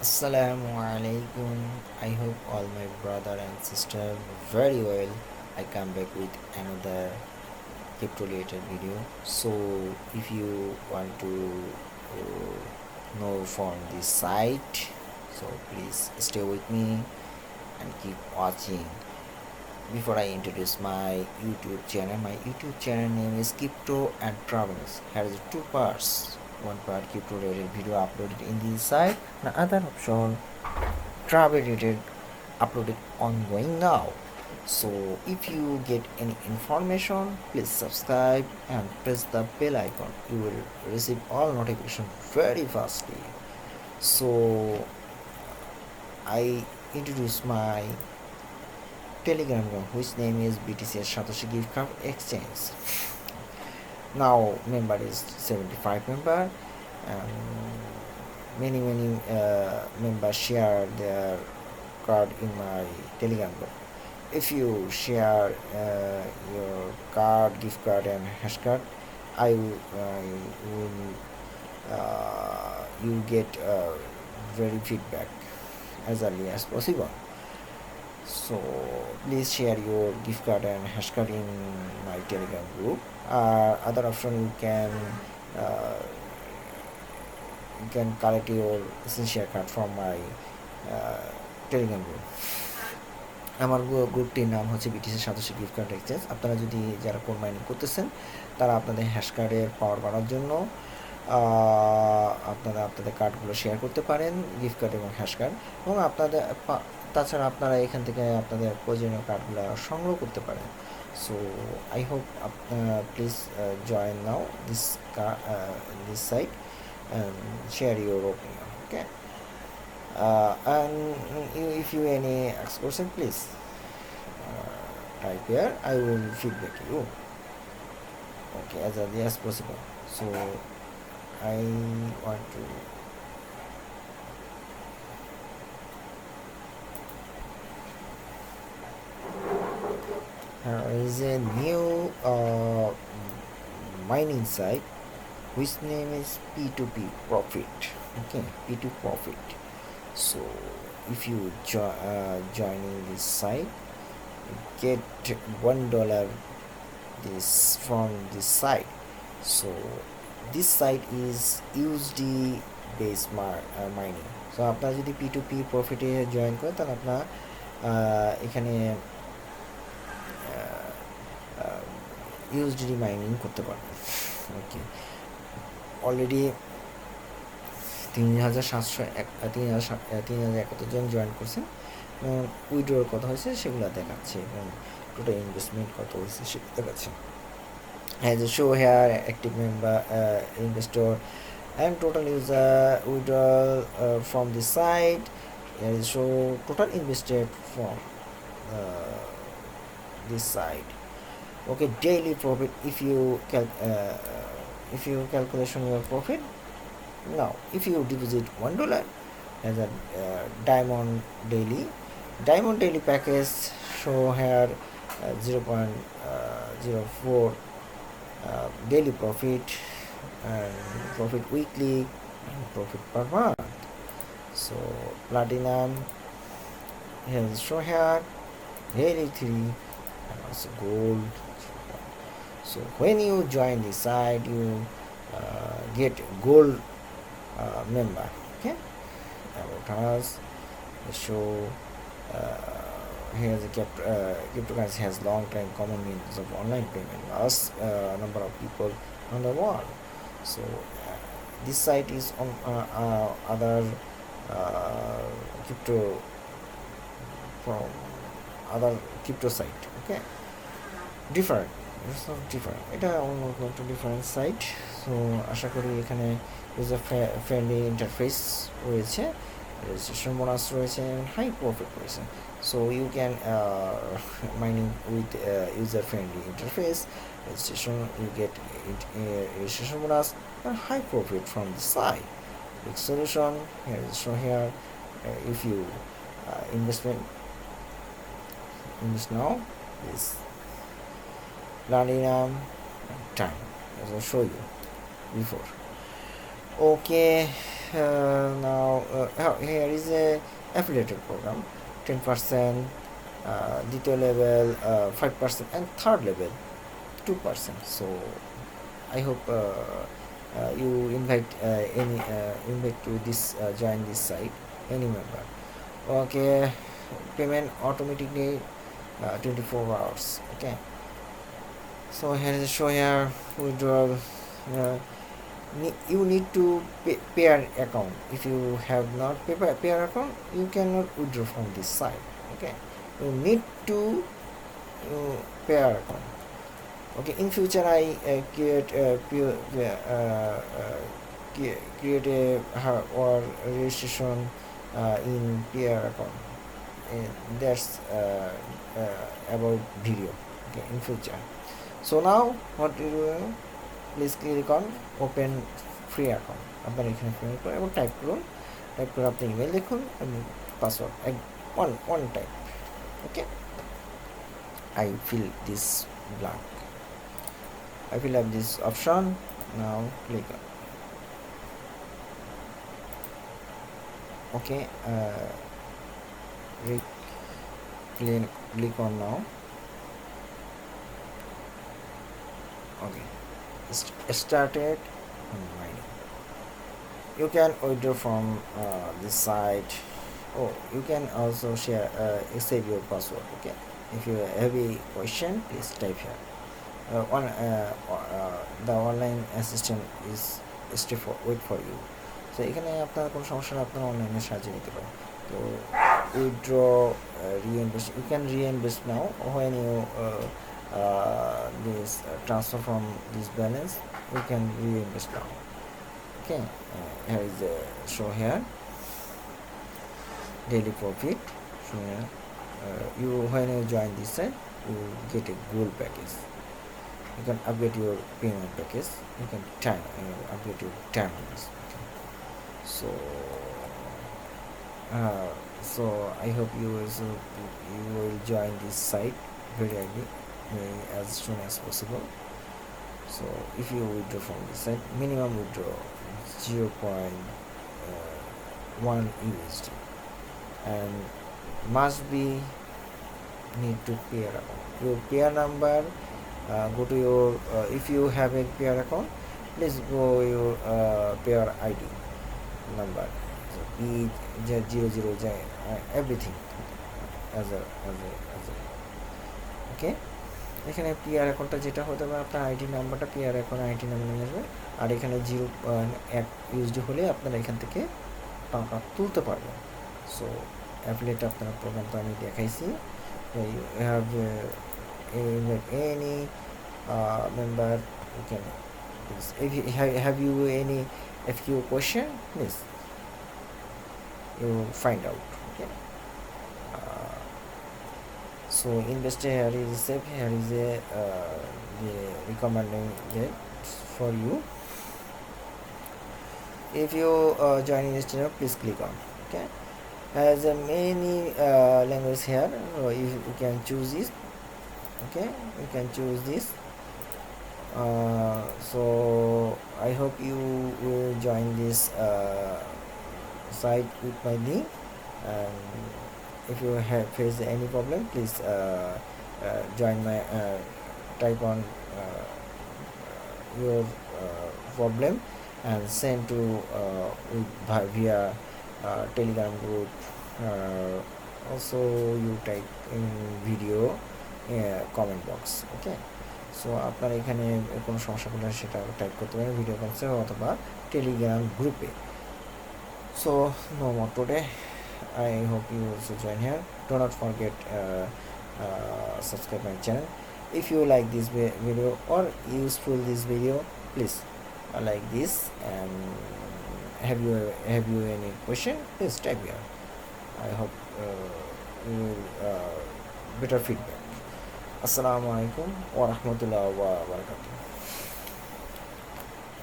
Assalamu alaikum. I hope all my brother and sister very well. I come back with another crypto related video. So if you want to know from this site, so please stay with me and keep watching. Before I introduce my my YouTube channel name is Crypto and Travels. Has two parts. One part crypto related video uploaded in this site, and other option travel related uploaded ongoing now. So if you get any information, please subscribe and press the bell icon. You will receive all notification very fastly. So I introduce my Telegram group, which name is BTC Satoshi Gift Card Exchange. Now member is 75 member, and many members share their card in my Telegram group. If you share your card, gift card and hash card, I will you get very feedback as early as possible. So please share your gift card and hash card in my Telegram group. Other option, uh, you can collect your essential card from my Telegram group. আমার গ্রুপটির নাম হচ্ছে BTC satoshi gift card exchange. আপনারা যদি যারা code mining করতেছেন, তারা আপনাদের hash কার্ডের পাওয়ার বাড়ার জন্য আপনারা আপনাদের কার্ডগুলো শেয়ার করতে পারেন, গিফট কার্ড এবং হ্যাশ কার্ড, এবং তাছাড়া আপনারা এখান থেকে আপনাদের প্রয়োজনীয় কার্ডগুলো সংগ্রহ করতে পারেন. So I hope please join now this site and share your opinion. Okay. And if you any ask question, please type here. I will feedback you. Okay, as early as possible. So I want to is a new mining site which name is p2profit. Okay, p2profit. So if you joining this site, you get $1 this from this site. So this site is USD based mining. So আপনারা যদি p2p প্রফিটে join করেন, তাহলে আপনারা এখানে USD mining করতে পারবেন. ওকে, already 3,771 জন join করছেন. উইড্রোর কথা হয়েছে সেগুলো দেখাচ্ছে, এবং টোটাল ইনভেস্টমেন্ট কত হয়েছে সেটা দেখাচ্ছে. As a show here, active member, investor, and total user withdrawal from the site. Here is show total invested from this site. Okay, daily profit. If you calculation your profit now, if you deposit $1 as a diamond daily package, show here 0.04 daily profit, and profit weekly, and profit per month. So platinum here is show here daily 3, and also gold. So when you join the site, you get gold member. Okay, about us, show here the cryptocurrency has long time common means of online payment, last number of people on the world. So this site is on other crypto from other crypto site. Okay, different. It's not different. এটা অন্য একটা different site. So আশা করি এখানে user friendly interface রয়েছে, registration bonus রয়েছে, high profit রয়েছে. So you can mining with user friendly interface, registration, you get registration bonus and high profit from the site. Big solution here is shown here. If you invest now, is platinum and time, as I show you before. Okay, now here is a affiliated program, 10%, দ্বিতীয় level 5%, and third level 2%. So I hope you invite to this join this site any member. Okay, payment automatically 24 hours. Okay, so here is a show here withdrawal. You need to pair account. If you have not pair account, you cannot withdraw from this site. Okay, you need to pair account. Okay, in future I create a or registration in pair account. That's about video. Okay, in future. So now what do you do? Please click on open free account. আপনার এখানে free করে এবং type করে আপনি email লিখুন এবং password one type. Okay, I fill this blank. I fill up this option. Now click on. Okay, click on now. Okay, started mining. You can withdraw from this site. Oh, you can also share save your password. Okay, if you have a question, please type here. The online assistant is stay for wait for you. So এখানে আপনার কোনো সমস্যা হলে আপনারা অনলাইনে সাহায্য নিতে পারেন। তো withdraw reinvest, you can reinvest now when you this transfer from this balance, you can reinvest now. Okay, here is the show here daily profit. So you when you join this site, you get a gold package. You can upgrade your payment package. You can upgrade your terminals. Okay. So I hope you will join this site very early, as soon as possible. So if you withdraw from this site, minimum withdraw 0.1 USD, and must be need to pair account. Your pair number, go to your if you have a pair account, please go your pair ID number, so P00 everything as a okay. এখানে PR অ্যাকাউন্টটা যেটা হতে পারে আপনার ID নাম্বারটা PR account ID number নিয়ে আসবে, আর এখানে 0.1 USD হলে আপনারা এখান থেকে টাকা তুলতে পারবেন। সো অ্যাফিলিয়েট আপনার প্রোগ্রামটা আমি দেখাইছি। you have any member, you can please, if you have you any FQ question, please you find out. Okay, so investor here is safe. Here is the recommending that for you. If you join in this channel, please click on. Okay, has many language here, so you can choose this. Okay, you can choose this. So I hope you will join this site with my link, and if you have faced any problem, please join my type on your problem and send to via Telegram group. Also you type in video comment box. Okay, so আপনার এখানে কোনো সমস্যা পড়লে সেটা type করতে পারেন video কনসে অথবা Telegram গ্রুপে। So no more today, I hope you also join here. Do not forget subscribe my channel. If you like this video or useful this video, please like this, and have you any question, please type here. I hope you will better feedback. Assalamu alaikum wa rahmatullahi wa barakatuh.